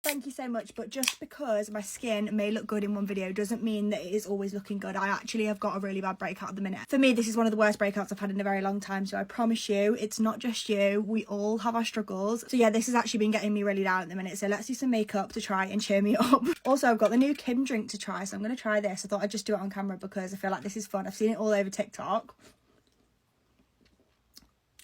thank you so much, but just because my skin may look good in one video doesn't mean that it is always looking good. I actually have got a really bad breakout at the minute. For me, this is one of the worst breakouts I've had in a very long time, so I promise you it's not just you. We all have our struggles. So yeah, this has actually been getting me really down at the minute, so let's do some makeup to try and cheer me up. Also, I've got the new Kim drink to try, so I'm going to try this. I thought I'd just do it on camera because I feel like this is fun. I've seen it all over TikTok.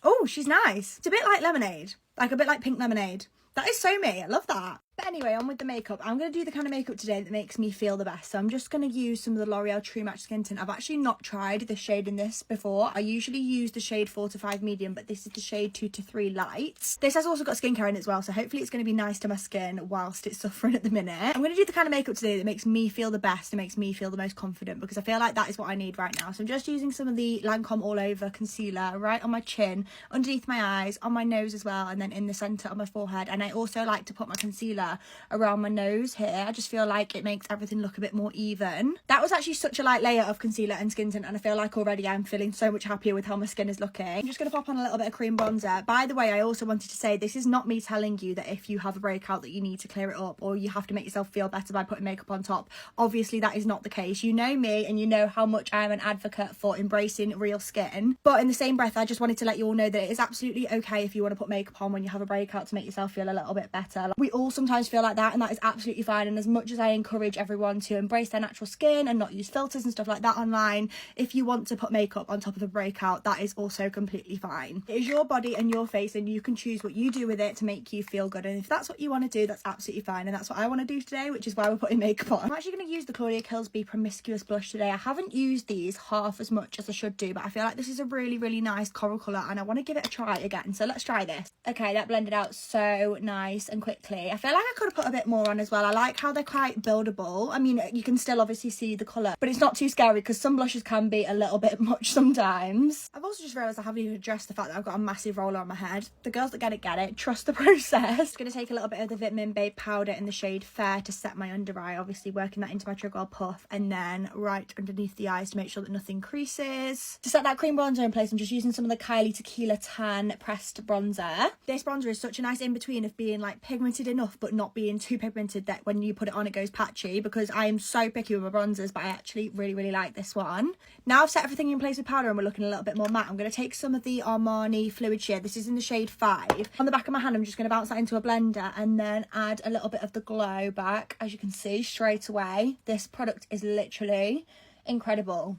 Oh, she's nice. It's a bit like lemonade, like a bit like pink lemonade. That is so me. I love that. But anyway, on with the makeup. I'm going to do the kind of makeup today that makes me feel the best. So I'm just going to use some of the L'Oreal True Match Skin Tint. I've actually not tried this shade in this before. I usually use the shade 4 to 5 medium, but this is the shade 2 to 3 light. This has also got skincare in it as well, so hopefully it's going to be nice to my skin whilst it's suffering at the minute. I'm going to do the kind of makeup today that makes me feel the best and makes me feel the most confident, because I feel like that is what I need right now. So I'm just using some of the Lancome All Over concealer right on my chin, underneath my eyes, on my nose as well, and then in the centre of my forehead. And I also like to put my concealer around my nose here. I just feel like it makes everything look a bit more even. That was actually such a light layer of concealer and skin tint, and I feel like already I'm feeling so much happier with how my skin is looking. I'm just going to pop on a little bit of cream bronzer. By the way, I also wanted to say this is not me telling you that if you have a breakout that you need to clear it up or you have to make yourself feel better by putting makeup on top. Obviously that is not the case. You know me and you know how much I am an advocate for embracing real skin, but in the same breath I just wanted to let you all know that it is absolutely okay if you want to put makeup on when you have a breakout to make yourself feel a little bit better. We all sometimes feel like that, and that is absolutely fine. And as much as I encourage everyone to embrace their natural skin and not use filters and stuff like that online, if you want to put makeup on top of a breakout, that is also completely fine. It is your body and your face, and you can choose what you do with it to make you feel good, and if that's what you want to do, that's absolutely fine, and that's what I want to do today, which is why we're putting makeup on. I'm actually going to use the Claudia Kilsby Promiscuous blush today. I haven't used these half as much as I should do, but I feel like this is a really nice coral colour and I want to give it a try again, so let's try this. Okay, that blended out so nice and quickly. I feel like I could have put a bit more on as well. I like how they're quite buildable. I mean, you can still obviously see the colour, but it's not too scary because some blushes can be a little bit much sometimes. I've also just realised I haven't even addressed the fact that I've got a massive roller on my head. The girls that get it. Trust the process. Going to take a little bit of the Vitamin Babe powder in the shade Fair to set my under eye, obviously working that into my trigger oil puff, and then right underneath the eyes to make sure that nothing creases. To set that cream bronzer in place, I'm just using some of the Kylie Tequila Tan pressed bronzer. This bronzer is such a nice in-between of being like pigmented enough but not being too pigmented that when you put it on it goes patchy, because I am so picky with my bronzers, but I actually really like this one. Now I've set everything in place with powder and we're looking a little bit more matte, I'm going to take some of the Armani Fluid Sheer. This is in the shade 5. On the back of my hand I'm just going to bounce that into a blender and then add a little bit of the glow back. As you can see straight away, this product is literally incredible.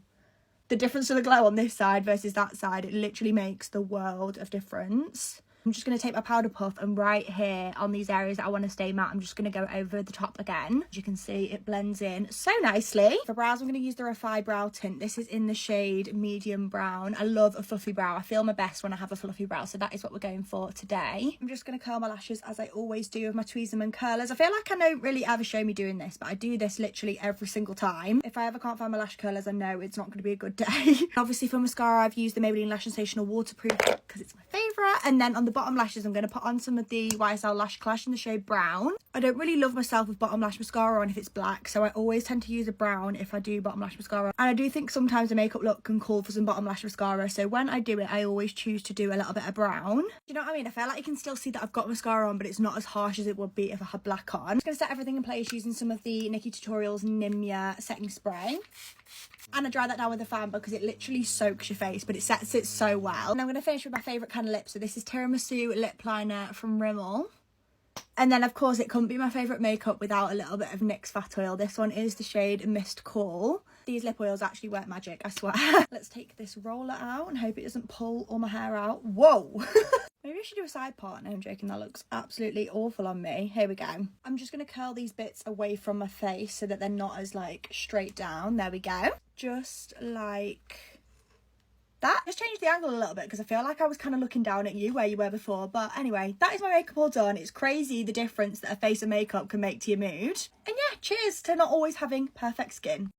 The difference to the glow on this side versus that side, it literally makes the world of difference. I'm just going to take my powder puff and right here on these areas that I want to stay matte, I'm just going to go over the top again. As you can see, it blends in so nicely. For brows, I'm going to use the Refy Brow Tint. This is in the shade Medium Brown. I love a fluffy brow. I feel my best when I have a fluffy brow, so that is what we're going for today. I'm just going to curl my lashes as I always do with my Tweezerman curlers. I feel like I don't really ever show me doing this, but I do this literally every single time. If I ever can't find my lash curlers, I know it's not going to be a good day. Obviously for mascara, I've used the Maybelline Lash Sensational Waterproof because it's my favourite, and then on the bottom lashes I'm going to put on some of the YSL Lash Clash in the shade Brown. I don't really love myself with bottom lash mascara on if it's black, so I always tend to use a brown if I do bottom lash mascara, and I do think sometimes a makeup look can call for some bottom lash mascara, so when I do it I always choose to do a little bit of brown. Do you know what I mean? I feel like you can still see that I've got mascara on, but it's not as harsh as it would be if I had black on. I'm just going to set everything in place using some of the Nikkie Tutorials Nimya setting spray. And I dry that down with a fan because it literally soaks your face, but it sets it so well. And I'm going to finish with my favourite kind of lip. So this is Tiramisu Lip Liner from Rimmel. And then, of course, it couldn't be my favourite makeup without a little bit of NYX Fat Oil. This one is the shade Mist Call. These lip oils actually work magic, I swear. Let's take this roller out and hope it doesn't pull all my hair out. Whoa! Maybe I should do a side part. No, I'm joking. That looks absolutely awful on me. Here we go. I'm just going to curl these bits away from my face so that they're not as, like, straight down. There we go. Just like that. Just change the angle a little bit because I feel like I was kind of looking down at you where you were before. But anyway, that is my makeup all done. It's crazy the difference that a face of makeup can make to your mood. And yeah, cheers to not always having perfect skin.